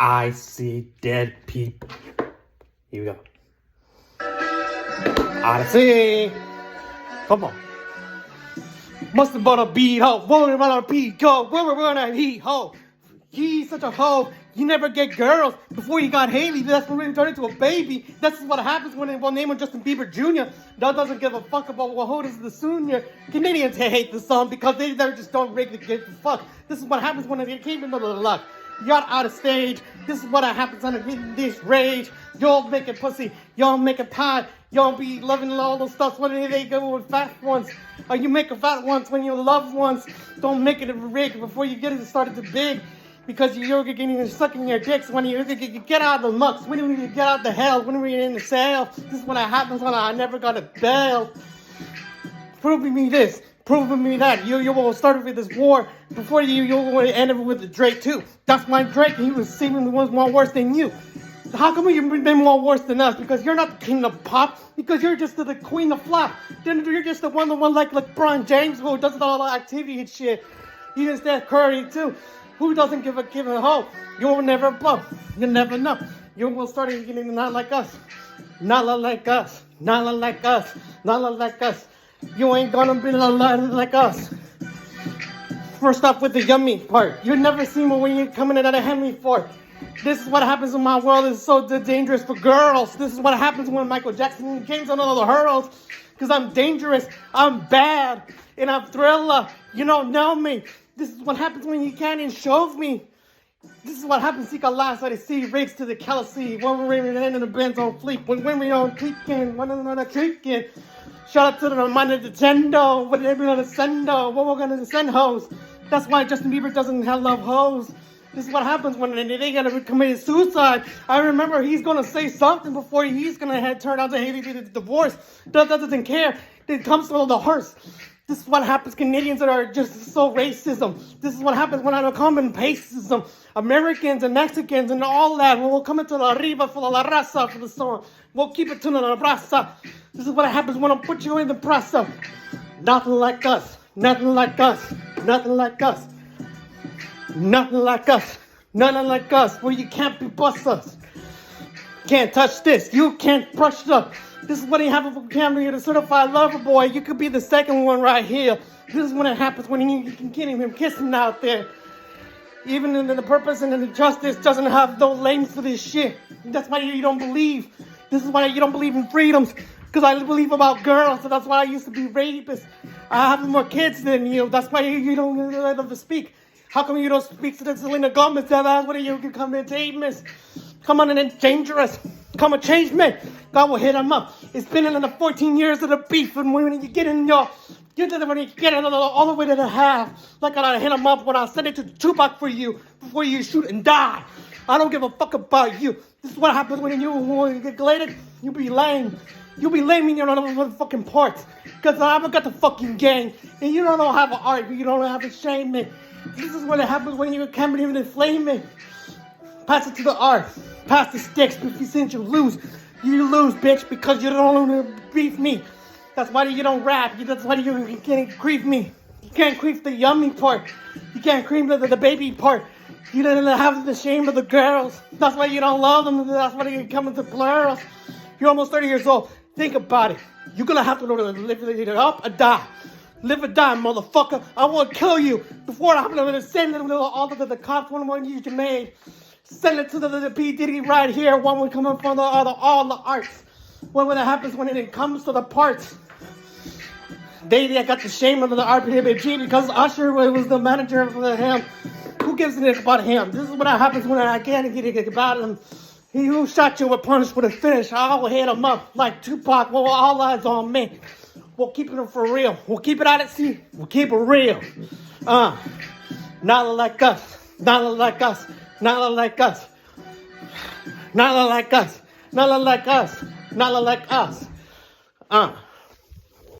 I see dead people. Here we go. Odyssey. Come on. Must have bought a beat ho. Won't run a beat go. Won't run a heat ho. He's such a hoe. You never get girls. Before you got Haley, that's when we turned into a baby. That's what happens when they will name him Justin Bieber Jr. That doesn't give a fuck about what hoe is the senior. Canadians hate the song because they just don't really give a fuck. This is what happens when they came into the luck. You got out of stage. This is what happens under this rage. Y'all making pussy. Y'all making pie. Y'all be loving all those stuff when they go with fat ones. Or you make a fat ones when you love ones. Don't make it a rig before you get it started to big. Because you're getting sucking your dicks when you get out of the mucks. When you get out of the hell. When we're in the cell. This is what happens when I never got a bail. Proving me this. Proving me that. You will start with this war before you will end up with the Drake too. That's why Drake, he was seemingly more worse than you. How come you've been more worse than us? Because you're not the king of pop. Because you're just the queen of flop. Then you're just the one like LeBron James who does all the activity and shit. Even Steph Curry too. Who doesn't give a hope? You will never blow. You never know. You will start getting not like us. Not like us. Not like us. Not like us. You ain't gonna be like us. First off with the yummy part. You never see me when you're coming out of Henry Ford. This is what happens when my world is so dangerous for girls. This is what happens when Michael Jackson came on all the hurdles. Because I'm dangerous, I'm bad, and I'm thriller. You don't know me. This is what happens when you can't even show me. This is what happens. Seek a last I see rigs to the Calice. When we're in the Benz on fleek. When we on tweaking. When we're not tweaking. Shout out to the mind of Nintendo. When they're gonna send what we're gonna send hoes. That's why Justin Bieber doesn't have love hoes. This is what happens when they gotta commit suicide. I remember he's gonna say something before he's gonna turn out to Haley to the divorce. That doesn't care. It comes from the hearse. This is what happens. Canadians that are just so racism. This is what happens when I don't come and racism. Americans and Mexicans and all that. We'll come into la riba for la raza for the song. We'll keep it to la raza. This is what happens when I put you in the press up. Nothing like us. Nothing like us. Nothing like us. Nothing like us. Nothing like us. Where you can't be bust us. Can't touch this. You can't brush it up. This is what you have a camera. You're a certified lover boy. You could be the second one right here. This is when it happens when you can get him kissing out there. Even in the purpose and in the justice doesn't have no lanes for this shit. That's why you don't believe. This is why you don't believe in freedoms. Because I believe about girls. So that's why I used to be rapist. I have more kids than you. That's why you don't let them speak. How come you don't speak to Selena Gomez? That's what you can come and change me. Come on and dangerous. Come and change me. God will hit him up. It's been in the 14 years of the beef. And when you get in when you get it all the way to the half. Like I hit him up when I send it to Tupac for you. Before you shoot and die. I don't give a fuck about you. This is what happens when you get glated. You be lame. You be lame in your motherfucking parts. Because I haven't got the fucking gang. And you don't know how to art. You don't have to shame me. This is what happens when you can't even inflame me. Pass it to the art. Pass the sticks. If you think you lose, bitch, because you don't want to beef me. That's why you don't rap. That's why you can't creep me. You can't creep the yummy part. You can't creep the baby part. You don't have the shame of the girls. That's why you don't love them. That's why you come into plurals. You're almost 30 years old. Think about it. You're going to have to live it up or die. Live or die, motherfucker. I will kill you before I'm going to send all of the cops one you made. Send it to the P. Diddy right here. One will come in from all the arts. What happens when it comes to the parts? They got the shame of the RPBG because Usher was the manager of him. Who gives a about him? This is what happens when I can't get about him. He who shot you will punish with a finish. I will hit him up like Tupac. Well, all eyes on me. We'll keep it for real. We'll keep it out at sea. We'll keep it real. Not like us. Not like us. Not like us. Not like us. Not like us. Not like us.